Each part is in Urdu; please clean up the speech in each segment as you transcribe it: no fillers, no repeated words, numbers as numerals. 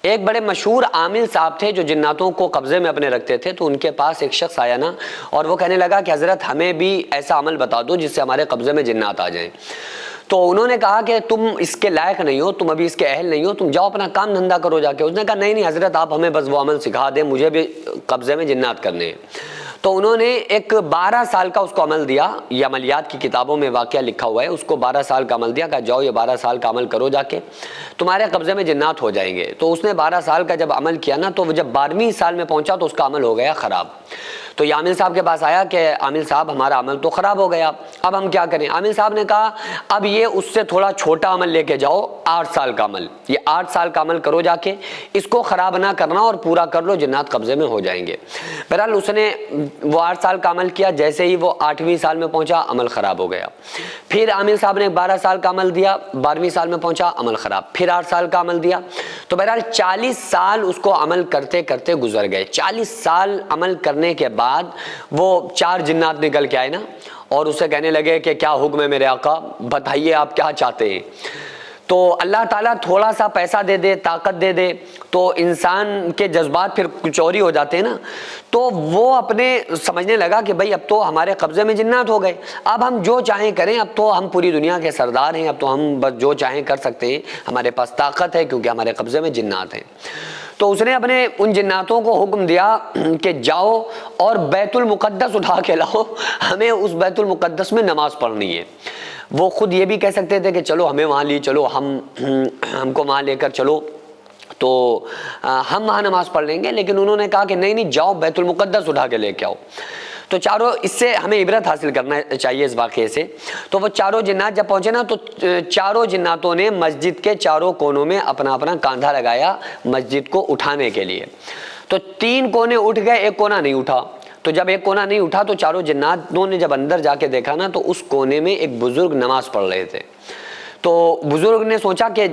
ایک بڑے مشہور عامل صاحب تھے جو جناتوں کو قبضے میں اپنے رکھتے تھے، تو ان کے پاس ایک شخص آیا نا، اور وہ کہنے لگا کہ حضرت ہمیں بھی ایسا عمل بتا دو جس سے ہمارے قبضے میں جنات آ جائیں۔ تو انہوں نے کہا کہ تم اس کے لائق نہیں ہو، تم ابھی اس کے اہل نہیں ہو، تم جاؤ اپنا کام دھندا کرو جا کے۔ اس نے کہا نہیں حضرت، آپ ہمیں بس وہ عمل سکھا دیں، مجھے بھی قبضے میں جنات کرنے ہیں۔ تو انہوں نے ایک 12 سال کا اس کو عمل دیا، یہ عملیات کی کتابوں میں واقعہ لکھا ہوا ہے، اس کو 12 سال کا عمل دیا، کہا جاؤ یہ 12 سال کا عمل کرو جا کے، تمہارے قبضے میں جنات ہو جائیں گے۔ تو اس نے 12 سال کا جب عمل کیا نا، تو وہ جب 12ویں سال میں پہنچا تو اس کا عمل ہو گیا خراب۔ تو یہ عامل صاحب کے پاس آیا کہ عامل صاحب ہمارا عمل تو خراب ہو گیا، اب ہم کیا کریں؟ عامل صاحب نے کہا اب یہ اس سے تھوڑا چھوٹا عمل لے کے جاؤ، 8 سال کا عمل، یہ 8 سال کا عمل کرو جا کے، اس کو خراب نہ کرنا اور پورا کر لو، جنات قبضے میں ہو جائیں گے۔ بہرحال اس نے وہ 8 سال کا عمل کیا، جیسے ہی وہ 8ویں سال میں پہنچا عمل خراب ہو گیا۔ پھر عامل صاحب نے 12 سال کا عمل دیا، 12ویں سال میں پہنچا عمل خراب، پھر 8 سال کا عمل دیا۔ تو بہرحال 40 سال اس کو عمل کرتے کرتے گزر گئے۔ 40 سال عمل کرنے کے بعد وہ 4 جنات نکل کے آئے نا، اور اسے کہنے لگے کہ کیا حکم ہے میرے آقا، بتائیے آپ کیا چاہتے ہیں۔ تو اللہ تعالیٰ تھوڑا سا پیسہ دے دے، طاقت دے دے، تو انسان کے جذبات پھر چوری ہو جاتے ہیں نا، تو وہ اپنے سمجھنے لگا کہ بھئی اب تو ہمارے قبضے میں جنات ہو گئے، اب ہم جو چاہیں کریں، اب تو ہم پوری دنیا کے سردار ہیں، اب تو ہم بس جو چاہیں کر سکتے ہیں، ہمارے پاس طاقت ہے کیونکہ ہمارے قبضے میں جنات ہیں۔ تو اس نے اپنے ان جناتوں کو حکم دیا کہ جاؤ اور بیت المقدس اٹھا کے لاؤ، ہمیں اس بیت المقدس میں نماز پڑھنی ہے۔ وہ خود یہ بھی کہہ سکتے تھے کہ چلو ہمیں وہاں لی چلو، ہم کو وہاں لے کر چلو تو ہم وہاں نماز پڑھ لیں گے، لیکن انہوں نے کہا کہ نہیں جاؤ بیت المقدس اٹھا کے لے کے آؤ۔ تو چاروں، اس سے ہمیں عبرت حاصل کرنا چاہیے اس واقعے سے۔ تو وہ چاروں جنات جب پہنچے نا، تو چاروں جناتوں نے مسجد کے چاروں کونوں میں اپنا اپنا کاندھا لگایا مسجد کو اٹھانے کے لیے۔ تو 3 کونے اٹھ گئے، ایک کونا نہیں اٹھا۔ تو جب ایک کونا نہیں اٹھا تو چاروں جناتوں نے جب اندر جا کے دیکھا نا، تو اس کونے میں ایک بزرگ نماز پڑھ رہے تھے۔ تو بزرگ نے سوچا کہ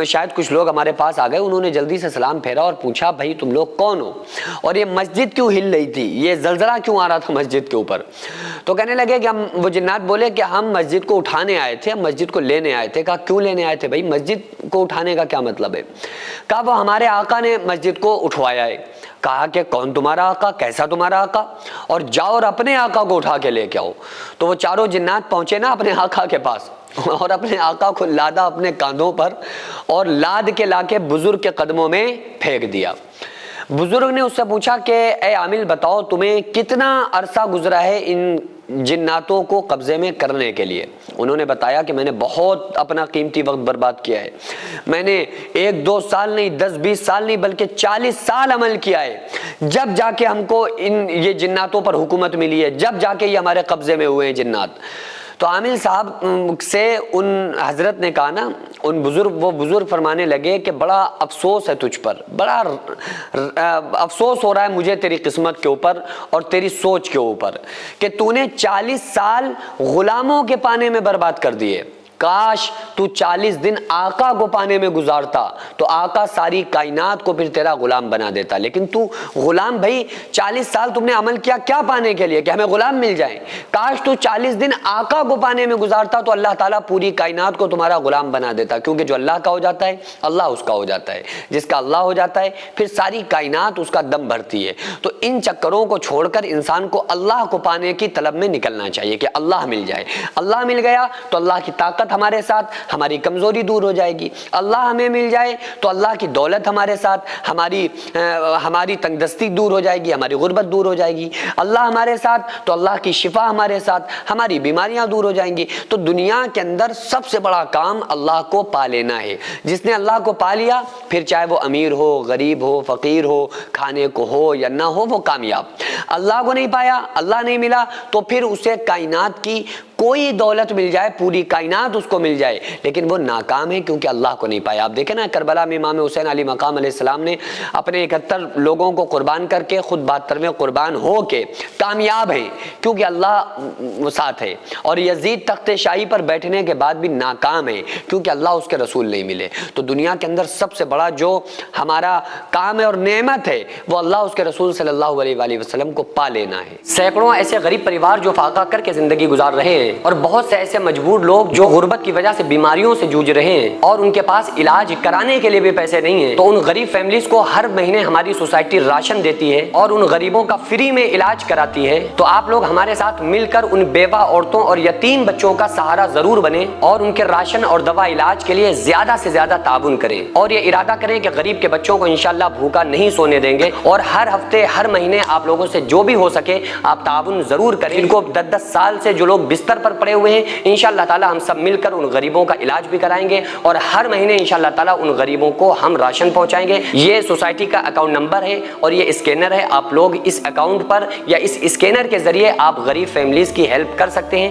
شاید کچھ لوگ ہمارے پاس آ گئے، انہوں نے جلدی سے سلام پھیرا اور پوچھا بھائی تم لوگ کون ہو، اور یہ مسجد کیوں ہل رہی تھی، یہ زلزلہ کیوں آ رہا تھا مسجد کے اوپر؟ تو کہنے لگے کہ وہ جنات بولے کہ ہم مسجد کو اٹھانے آئے تھے، ہم مسجد کو لینے آئے تھے۔ کہا کیوں لینے آئے تھے بھائی، مسجد کو اٹھانے کا کیا مطلب ہے؟ کہا وہ ہمارے آقا نے مسجد کو اٹھوایا ہے۔ کہا کہ کون تمہارا آقا، کیسا تمہارا آقا، اور جاؤ اور اپنے آقا کو اٹھا کے لے کے آؤ۔ تو وہ چاروں جنات پہنچے نا اپنے آقا کے پاس، اور اپنے آقا کو لادا اپنے کاندھوں پر، اور لاد کے لا کے بزرگ کے قدموں میں پھینک دیا۔ بزرگ نے اس سے پوچھا کہ اے عامل بتاؤ تمہیں کتنا عرصہ گزرا ہے ان جناتوں کو قبضے میں کرنے کے لیے؟ انہوں نے بتایا کہ میں نے بہت اپنا قیمتی وقت برباد کیا ہے، میں نے 1-2 سال نہیں، 10-20 سال نہیں، بلکہ 40 سال عمل کیا ہے، جب جا کے ہم کو یہ جناتوں پر حکومت ملی ہے، جب جا کے یہ ہمارے قبضے میں ہوئے ہیں جنات۔ تو عامل صاحب سے ان حضرت نے کہا نا، وہ بزرگ فرمانے لگے کہ بڑا افسوس ہے تجھ پر، بڑا افسوس ہو رہا ہے مجھے تیری قسمت کے اوپر اور تیری سوچ کے اوپر کہ تو نے 40 سال غلاموں کے پانے میں برباد کر دیے۔ کاش تو 40 دن آقا کو پانے میں گزارتا تو آقا ساری کائنات کو پھر تیرا غلام بنا دیتا، لیکن تو غلام، بھائی 40 سال تم نے عمل کیا کیا پانے کے لیے؟ کہ ہمیں غلام مل جائیں۔ کاش تو 40 دن آقا کو پانے میں گزارتا تو اللہ تعالیٰ پوری کائنات کو تمہارا غلام بنا دیتا، کیونکہ جو اللہ کا ہو جاتا ہے اللہ اس کا ہو جاتا ہے، جس کا اللہ ہو جاتا ہے پھر ساری کائنات اس کا دم بھرتی ہے۔ تو ان چکروں کو چھوڑ کر انسان کو اللہ کو پانے کی طلب میں نکلنا چاہیے کہ اللہ مل جائے۔ اللہ مل گیا تو اللہ کی طاقت ہمارے ساتھ، ہماری کمزوری دور ہو جائے گی۔ اللہ ہمیں مل جائے تو اللہ کی دولت ہمارے ساتھ، ہماری تنگدستی دور ہو جائے گی، ہماری غربت دور ہو جائے گی۔ اللہ ہمارے ساتھ تو اللہ کی شفا ہمارے ساتھ، ہماری بیماریاں دور ہو جائیں گی۔ تو دنیا کے اندر سب سے بڑا کام اللہ کو پا لینا ہے۔ جس نے اللہ کو پا لیا پھر چاہے وہ امیر ہو، غریب ہو، فقیر ہو، کھانے کو ہو یا نہ ہو، وہ کامیاب۔ اللہ کو نہیں پایا، اللہ نہیں ملا، تو پھر اسے کائنات کی کوئی دولت مل جائے، پوری کائنات اس کو مل جائے، لیکن وہ ناکام ہے کیونکہ اللہ کو نہیں پایا۔ آپ دیکھیں نا کربلا میں امام حسین علی مقام علیہ السلام نے اپنے 71 لوگوں کو قربان کر کے خود 72ویں قربان ہو کے کامیاب ہیں کیونکہ اللہ ساتھ ہے، اور یزید تخت شاہی پر بیٹھنے کے بعد بھی ناکام ہے کیونکہ اللہ اس کے رسول نہیں ملے۔ تو دنیا کے اندر سب سے بڑا جو ہمارا کام ہے اور نعمت ہے وہ اللہ اس کے رسول صلی اللہ علیہ وآلہ وسلم کو پا لینا ہے۔ سینکڑوں ایسے غریب پریوار جو فاقہ کر کے زندگی گزار رہے ہیں، ہیں اور بہت سے ایسے مجبور لوگ جو غربت کی وجہ سے بیماریوں سے جوجھ رہے ہیں اور ان کے پاس علاج کرانے کے لیے بھی پیسے نہیں ہیں، تو ان غریب فیملیز کو ہر مہینے ہماری سوسائٹی راشن دیتی ہے اور ان غریبوں کا فری میں علاج کراتی ہے۔ تو آپ لوگ ہمارے ساتھ مل کر ان بیوہ عورتوں اور یتیم بچوں کا سہارا ضرور بنیں اور ان کے راشن اور دوا علاج کے لیے زیادہ سے زیادہ تعاون کریں، اور یہ ارادہ کریں کہ غریب کے بچوں کو انشاءاللہ بھوکا نہیں سونے دیں گے، اور ہر ہفتے ہر مہینے آپ لوگوں سے جو بھی ہو سکے آپ تعاون ضرور کریں۔ ان کو 10 سال سے جو لوگ بستر پر پڑے ہوئے ہیں انشاءاللہ تعالی ہم سب مل کر ان غریبوں کا علاج بھی کرائیں گے، اور ہر مہینے انشاءاللہ تعالی ان غریبوں کو ہم راشن پہنچائیں گے۔ یہ سوسائٹی کا اکاؤنٹ نمبر ہے اور یہ اسکینر ہے، آپ لوگ اس اکاؤنٹ پر یا اس اسکینر کے ذریعے آپ غریب فیملیز کی ہیلپ کر سکتے ہیں۔